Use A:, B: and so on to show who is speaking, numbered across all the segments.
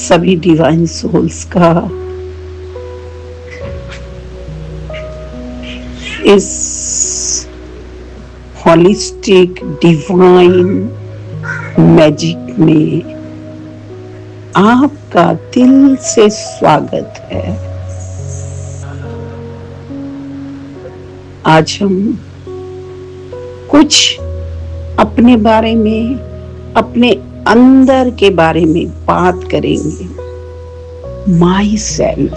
A: सभी divine souls का इस होलिस्टिक डिवाइन मैजिक में आपका दिल से स्वागत है। आज हम कुछ अपने बारे में, अपने अंदर के बारे में बात करेंगे। माई सेल्फ,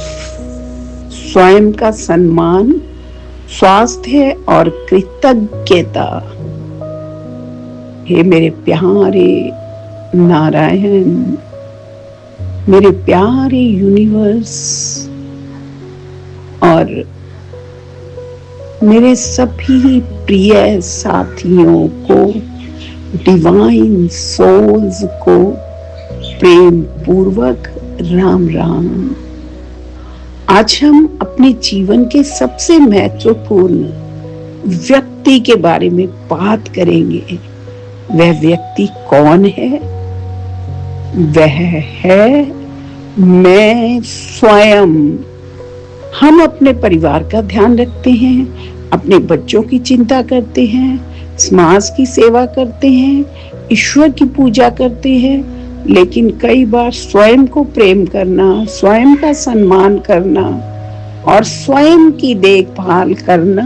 A: स्वयं का सम्मान, स्वास्थ्य और कृतज्ञता। हे मेरे प्यारे नारायण, मेरे प्यारे यूनिवर्स और मेरे सभी प्रिय साथियों को, डिवाइन सोल्स को प्रेम पूर्वक राम राम। आज हम अपने जीवन के सबसे महत्वपूर्ण व्यक्ति के बारे में बात करेंगे। वह व्यक्ति कौन है? वह है मैं स्वयं। हम अपने परिवार का ध्यान रखते हैं, अपने बच्चों की चिंता करते हैं, समाज की सेवा करते हैं, ईश्वर की पूजा करते हैं, लेकिन कई बार स्वयं को प्रेम करना, स्वयं का सम्मान करना और स्वयं की देखभाल करना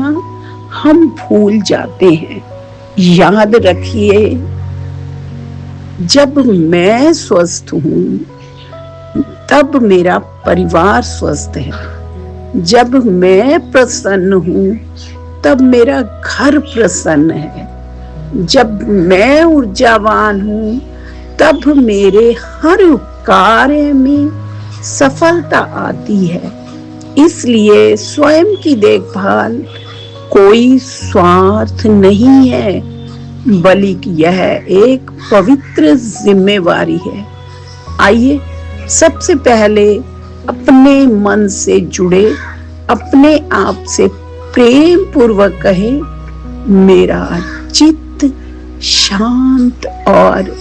A: हम भूल जाते हैं। याद रखिए, जब मैं स्वस्थ हूँ तब मेरा परिवार स्वस्थ है। जब मैं प्रसन्न हूँ तब मेरा घर प्रसन्न है। जब मैं ऊर्जावान हूँ तब मेरे हर कार्य में सफलता आती है। इसलिए स्वयं की देखभाल कोई स्वार्थ नहीं है, बल्कि यह एक पवित्र जिम्मेवारी है। आइए सबसे पहले अपने मन से जुड़े, अपने आप से प्रेम पूर्वक कहे, मेरा चित्त शांत और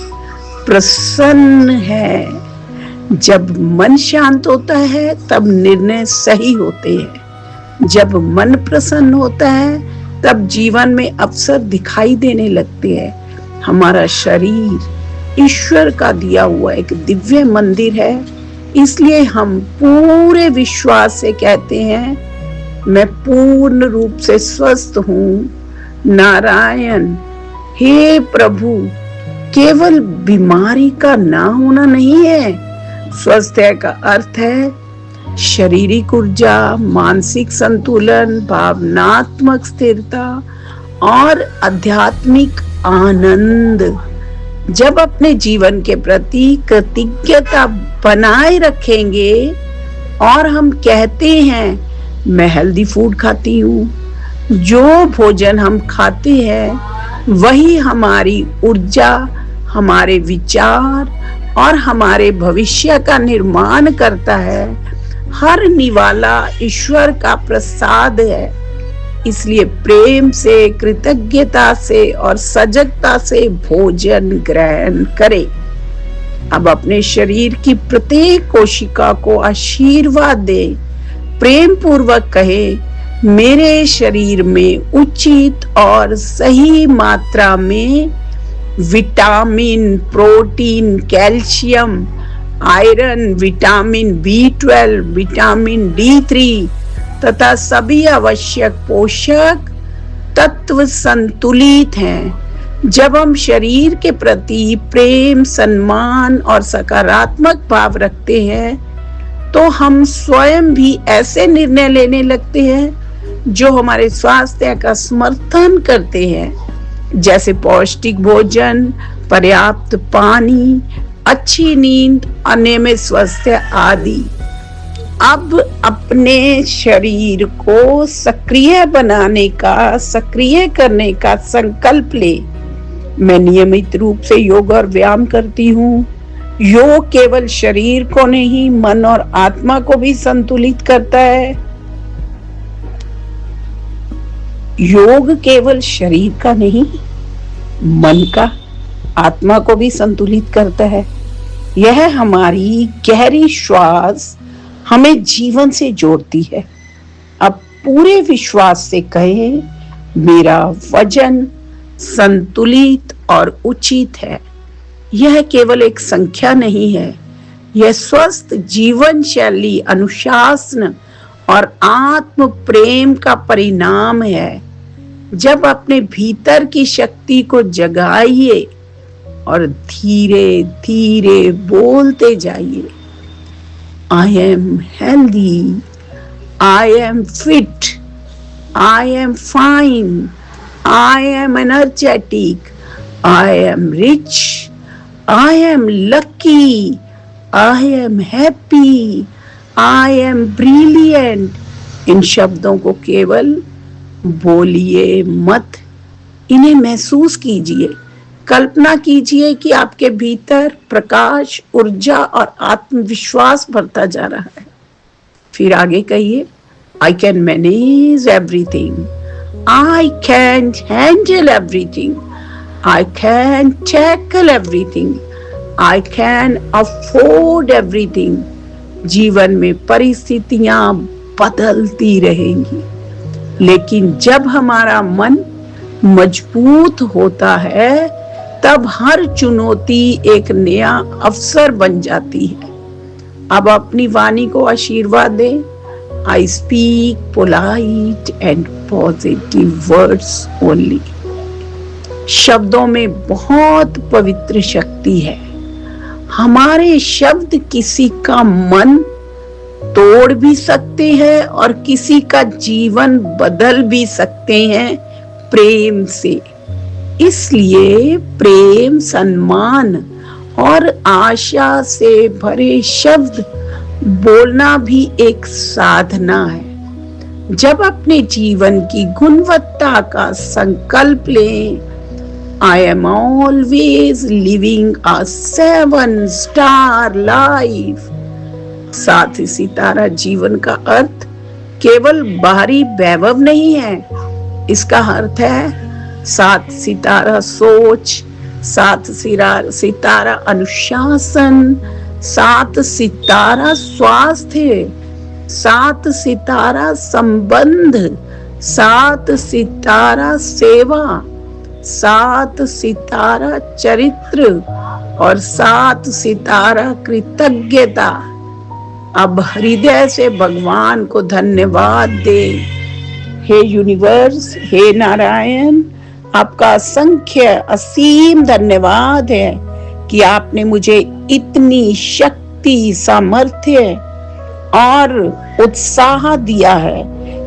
A: प्रसन्न है। जब मन शांत होता है तब निर्णय सही होते हैं। जब मन प्रसन्न होता है तब जीवन में अवसर दिखाई देने लगते हैं। हमारा शरीर ईश्वर का दिया हुआ एक दिव्य मंदिर है, इसलिए हम पूरे विश्वास से कहते हैं, मैं पूर्ण रूप से स्वस्थ हूँ। नारायण, हे प्रभु, केवल बीमारी का ना होना नहीं है। स्वास्थ्य का अर्थ है शारीरिक ऊर्जा, मानसिक संतुलन, भावनात्मक स्थिरता और आध्यात्मिक आनंद। जब अपने जीवन के प्रति कृतज्ञता बनाए रखेंगे और हम कहते हैं, मैं हेल्दी फूड खाती हूँ, जो भोजन हम खाते हैं वही हमारी ऊर्जा, हमारे विचार और हमारे भविष्य का निर्माण करता है। हर निवाला ईश्वर का प्रसाद है। इसलिए प्रेम से, कृतज्ञता से और सजगता से भोजन ग्रहण करें। अब अपने शरीर की प्रत्येक कोशिका को आशीर्वाद दे। प्रेम पूर्वक कहे, मेरे शरीर में उचित और सही मात्रा में vitamin, protein, calcium, iron, vitamin B12, vitamin D3 तथा सभी आवश्यक पोषक तत्व संतुलित हैं। जब हम शरीर के प्रति प्रेम, सम्मान और सकारात्मक भाव रखते हैं तो हम स्वयं भी ऐसे निर्णय लेने लगते हैं जो हमारे स्वास्थ्य का समर्थन करते हैं, जैसे पौष्टिक भोजन, पर्याप्त पानी, अच्छी नींद, अनियमित स्वास्थ्य आदि। अब अपने शरीर को सक्रिय बनाने का, सक्रिय करने का संकल्प ले। मैं नियमित रूप से योग और व्यायाम करती हूँ। योग केवल शरीर को नहीं, मन और आत्मा को भी संतुलित करता है। योग केवल शरीर का नहीं, मन का, आत्मा को भी संतुलित करता है। यह हमारी गहरी श्वास हमें जीवन से जोड़ती है। अब पूरे विश्वास से कहें, मेरा वजन संतुलित और उचित है। यह केवल एक संख्या नहीं है, यह स्वस्थ जीवन शैली, अनुशासन और आत्म प्रेम का परिणाम है। जब अपने भीतर की शक्ति को जगाइए और धीरे धीरे बोलते जाइए, I am healthy, I am fit, I am fine, I am energetic, I am rich, I am lucky, I am happy, I am brilliant. इन शब्दों को केवल बोलिए मत, इन्हें महसूस कीजिए। कल्पना कीजिए कि आपके भीतर प्रकाश, ऊर्जा और आत्मविश्वास बढ़ता जा रहा है। फिर आगे कहिए, I can manage everything, I can handle everything, I can tackle everything, I can afford everything. जीवन में परिस्थितियां बदलती रहेंगी, लेकिन जब हमारा मन मजबूत होता है, तब हर चुनौती एक नया अवसर बन जाती है। अब अपनी वाणी को आशीर्वाद दें। I speak polite and positive words only. शब्दों में बहुत पवित्र शक्ति है। हमारे शब्द किसी का मन तोड़ भी सकते हैं और किसी का जीवन बदल भी सकते हैं प्रेम से। इसलिए प्रेम, सम्मान और आशा से भरे शब्द बोलना भी एक साधना है। जब अपने जीवन की गुणवत्ता का संकल्प लें, I am always living a 7-star life। 7 सितारा जीवन का अर्थ केवल बाहरी वैभव नहीं है। इसका अर्थ है 7 सितारा सोच, 7 सितारा अनुशासन, 7 सितारा स्वास्थ्य, 7 सितारा संबंध, 7 सितारा सेवा, 7 सितारा चरित्र और 7 सितारा कृतज्ञता। अब हृदय से भगवान को धन्यवाद दे। हे यूनिवर्स, हे नारायण, आपका असंख्य असीम धन्यवाद है कि आपने मुझे इतनी शक्ति, सामर्थ्य और उत्साह दिया है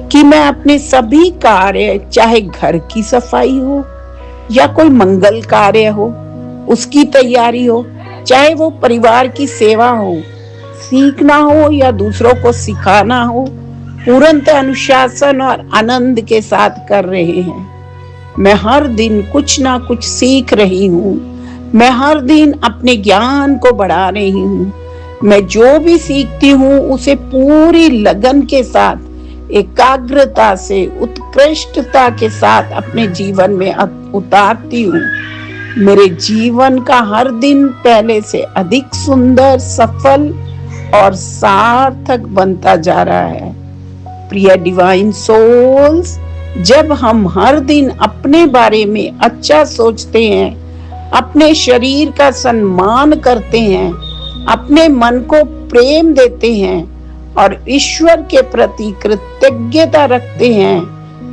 A: कि मैं अपने सभी कार्य, चाहे घर की सफाई हो या कोई मंगल कार्य हो, उसकी तैयारी हो, चाहे वो परिवार की सेवा हो, सीखना हो या दूसरों को सिखाना हो, पूर्णतः अनुशासन और आनंद के साथ कर रहे हैं। मैं हर दिन कुछ ना कुछ सीख रही हूँ। मैं हर दिन अपने ज्ञान को बढ़ा रही हूँ। मैं जो भी सीखती हूँ उसे पूरी लगन के साथ, एकाग्रता से, उत्कृष्टता के साथ अपने जीवन में उतारती हूँ। मेरे जीवन का हर दिन पहले से अधिक सुंदर, सफल और सार्थक बनता जा रहा है। प्रिय डिवाइन सोल्स, जब हम हर दिन अपने बारे में अच्छा सोचते हैं, अपने शरीर का सम्मान करते हैं, अपने मन को प्रेम देते हैं और ईश्वर के प्रति कृतज्ञता रखते हैं,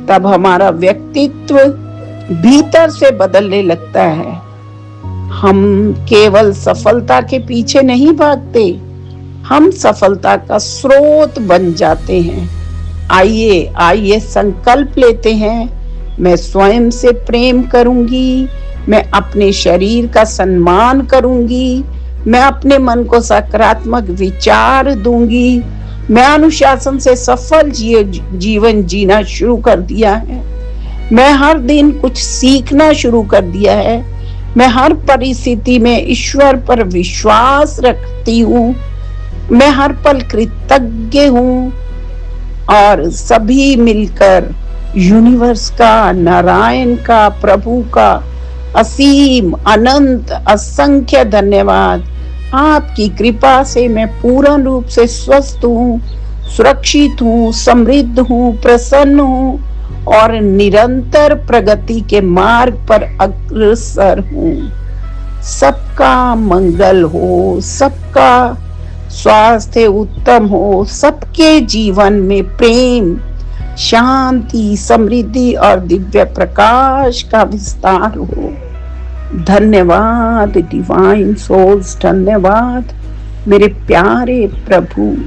A: तब हमारा व्यक्तित्व भीतर से बदलने लगता है। हम केवल सफलता के पीछे नहीं भागते, हम सफलता का स्रोत बन जाते हैं। आइए संकल्प लेते हैं, मैं स्वयं से प्रेम करूंगी, मैं अपने शरीर का सम्मान करूंगी, मैं अपने मन को सकारात्मक विचार दूंगी, मैं अनुशासन से सफल जीवन जीना शुरू कर दिया है। मैं हर दिन कुछ सीखना शुरू कर दिया है। मैं हर परिस्थिति में ईश्वर पर विश्वास रखती हूँ। मैं हर पल कृतज्ञ हूँ और सभी मिलकर यूनिवर्स का, नारायण का, प्रभु का असीम, अनंत, असंख्य धन्यवाद आपकी कृपा से मैं पूर्ण रूप से स्वस्थ हूँ, सुरक्षित हूँ, समृद्ध हूँ, प्रसन्न हूँ और निरंतर प्रगति के मार्ग पर अग्रसर हूँ। सबका मंगल हो, सबका स्वास्थ्य उत्तम हो, सबके जीवन में प्रेम, शांति, समृद्धि और दिव्य प्रकाश का विस्तार हो। धन्यवाद डिवाइन सोल्स, धन्यवाद मेरे प्यारे प्रभु।